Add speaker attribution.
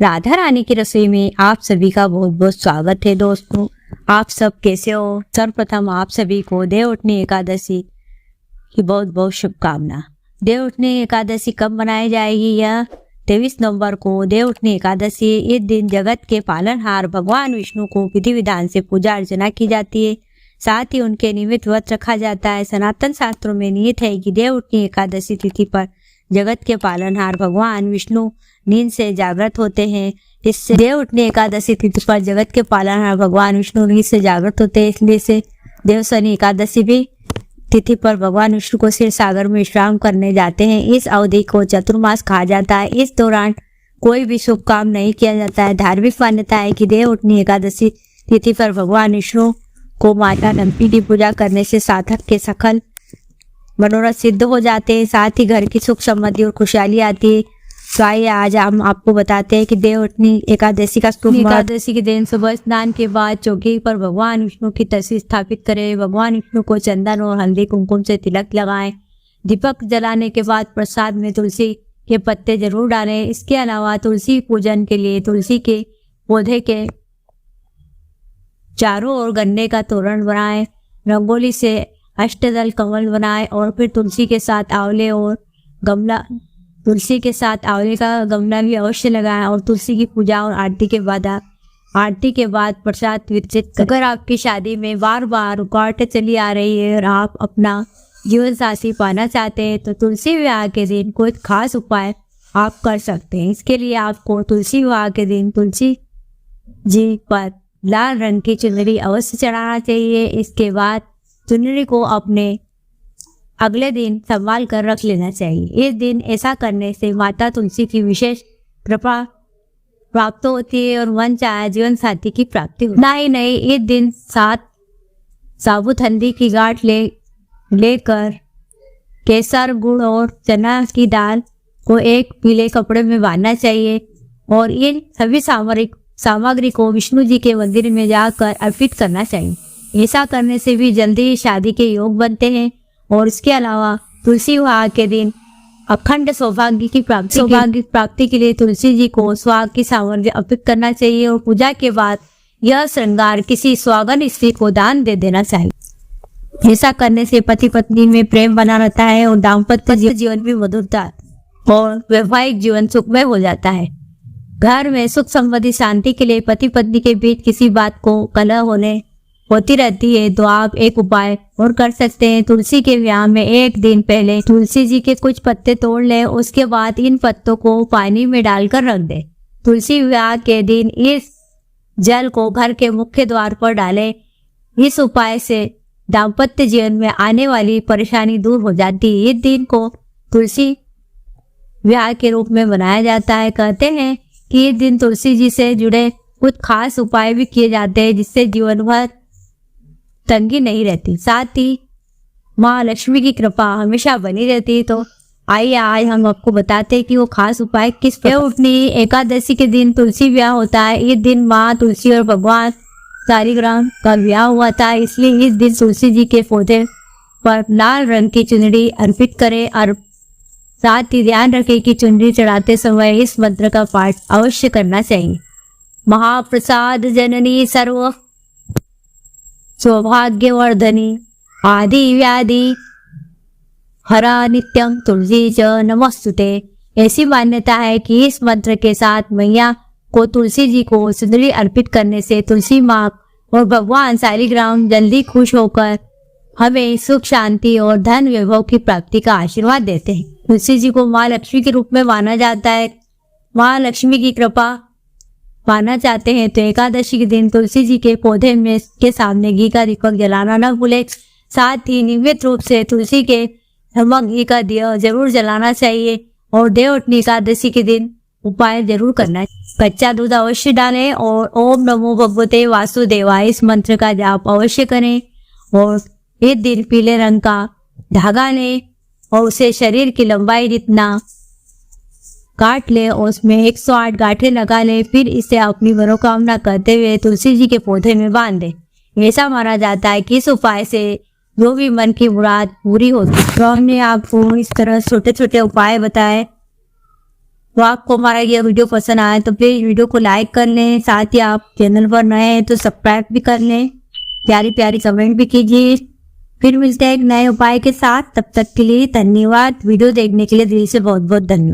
Speaker 1: राधा रानी की रसोई में आप सभी का बहुत बहुत स्वागत है। दोस्तों, आप सब कैसे हो? सर्वप्रथम आप सभी को देवउठनी एकादशी की बहुत बहुत शुभकामना। देवउठनी एकादशी कब मनाई जाएगी? यह 23 नवंबर को देवउठनी एकादशी। इस दिन जगत के पालनहार भगवान विष्णु को विधि विधान से पूजा अर्चना की जाती है, साथ ही उनके निमित्त व्रत रखा जाता है। सनातन शास्त्रों में निहित है कि देवउठनी एकादशी तिथि पर जगत के पालनहार भगवान विष्णु नींद से जागृत होते हैं। इससे देवउठनी एकादशी तिथि पर जगत के पालनहार भगवान विष्णु नींद से जागृत होते हैं, इसलिए से देवशनि एकादशी भी तिथि पर भगवान विष्णु को क्षीर सागर में विश्राम करने जाते हैं। इस अवधि को चतुर्मास कहा जाता है। इस दौरान कोई भी शुभ काम नहीं किया जाता है। धार्मिक मान्यता है कि देवउठनी एकादशी तिथि पर भगवान विष्णु को माता नंदी की पूजा करने से साधक के सकल मनोरथ सिद्ध हो जाते हैं, साथ ही घर की सुख समृद्धि और खुशहाली आती है। तो आइए आज हम आपको बताते हैं कि देवउठनी एकादशी का शुभ। एकादशी के दिन सुबह स्नान के बाद चौकी पर भगवान विष्णु की तस्वीर स्थापित करें। भगवान विष्णु को चंदन और हल्दी कुमकुम से तिलक लगाएं। दीपक जलाने के बाद प्रसाद में तुलसी के पत्ते जरूर डालें। इसके अलावा तुलसी पूजन के लिए तुलसी के पौधे के चारों ओर गन्ने का तोरण बनाएं। रंगोली से अष्टदल कमल बनाएं और फिर तुलसी के साथ आंवले का गमला भी अवश्य लगाएं और तुलसी की पूजा और आरती के बाद प्रसाद वितरित करें। अगर आपकी शादी में बार बार रुकावटें चली आ रही है और आप अपना जीवन साथी पाना चाहते हैं तो तुलसी विवाह के दिन कोई खास उपाय आप कर सकते हैं। इसके लिए आपको तुलसी विवाह के दिन तुलसी जी पर लाल रंग की चुनरी अवश्य चढ़ाना चाहिए। इसके बाद चुनरी को अपने अगले दिन संभाल कर रख लेना चाहिए। इस दिन ऐसा करने से माता तुलसी की विशेष कृपा प्राप्त होती है और मन चाहे जीवन साथी की प्राप्ति होती है। नहीं, इस दिन 7 साबुत हल्दी की गांठ लेकर केसर, गुड़ और चना की दाल को एक पीले कपड़े में बांधना चाहिए और इन सभी सामग्री को विष्णु जी के मंदिर में जाकर अर्पित करना चाहिए। ऐसा करने से भी जल्दी शादी के योग बनते हैं। और इसके अलावा तुलसी विवाह के दिन अखंड सौभाग्य की प्राप्ति के लिए तुलसी जी को सुहाग की सामग्री अर्पित करना चाहिए और पूजा के बाद यह श्रृंगार किसी सुहागन स्त्री को दान दे देना चाहिए। ऐसा करने से पति पत्नी में प्रेम बना रहता है और दाम्पत्य जीवन भी मधुरता और वैवाहिक जीवन सुखमय हो जाता है। घर में सुख समृद्धि शांति के लिए पति पत्नी के बीच किसी बात को कलह होती रहती है तो आप एक उपाय और कर सकते हैं। तुलसी के विवाह में एक दिन पहले तुलसी जी के कुछ पत्ते तोड़ लें। उसके बाद इन पत्तों को पानी में डालकर रख दें। तुलसी विवाह के दिन इस जल को घर के मुख्य द्वार पर डालें। इस उपाय से दाम्पत्य जीवन में आने वाली परेशानी दूर हो जाती है। इस दिन को तुलसी विवाह के रूप में मनाया जाता है। कहते हैं कि इस दिन तुलसी जी से जुड़े कुछ खास उपाय भी किए जाते हैं जिससे जीवन भर तंगी नहीं रहती, साथ ही माँ लक्ष्मी की कृपा हमेशा बनी रहती है। तो आइए आज हम आपको बताते हैं कि वो खास उपाय किस प्रकार। देवउठनी एकादशी के दिन तुलसी विवाह होता है। इस दिन माँ तुलसी और भगवान शालिग्राम का विवाह हुआ था, इसलिए इस दिन तुलसी जी के पौधे पर लाल रंग की चुनरी अर्पित करें और साथ ही ध्यान रखें कि चुनरी चढ़ाते समय इस मंत्र का पाठ अवश्य करना चाहिए। महाप्रसाद जननी सर्व सौभाग्यवर्धनी आदि व्याधि हरा नित्यं तुलसी च नमस्तुते। ऐसी मान्यता है कि इस मंत्र के साथ मैया को तुलसी जी को चुनरी अर्पित करने से तुलसी माँ और भगवान शालिग्राम जल्दी खुश होकर हमें सुख शांति और धन वैभव की प्राप्ति का आशीर्वाद देते हैं। तुलसी जी को माँ लक्ष्मी के रूप में माना जाता है। माँ लक्ष्मी की कृपा पाना चाहते हैं तो एकादशी के दिन तुलसी जी के पौधे में के सामने घी का दीपक जलाना न भूले। साथ ही नियमित रूप से तुलसी के समक्ष घी का दिया जरूर जलाना चाहिए और देवउठनी एकादशी के दिन उपाय जरूर करना चाहिए। कच्चा दूध अवश्य डालें और ओम नमो भगवते वासुदेवाय इस मंत्र का जाप अवश्य करें और इस दिन पीले रंग का धागा लें और उसे शरीर की लंबाई जितना काट ले और उसमें 108 गांठें लगा ले। फिर इसे अपनी मनोकामना करते हुए तुलसी जी के पौधे में बांध दे। ऐसा माना जाता है कि इस उपाय से जो भी मन की मुराद पूरी होती है। तो हमने आपको इस तरह छोटे छोटे उपाय बताए तो आपको हमारा ये वीडियो पसंद आए तो प्लीज वीडियो को लाइक कर लें, साथ ही आप चैनल पर नए हैं तो सब्सक्राइब भी कर लें, प्यारी प्यारी कमेंट भी कीजिए। फिर मिलते हैं एक नए उपाय के साथ, तब तक के लिए धन्यवाद। वीडियो देखने के लिए दिल से बहुत बहुत धन्यवाद।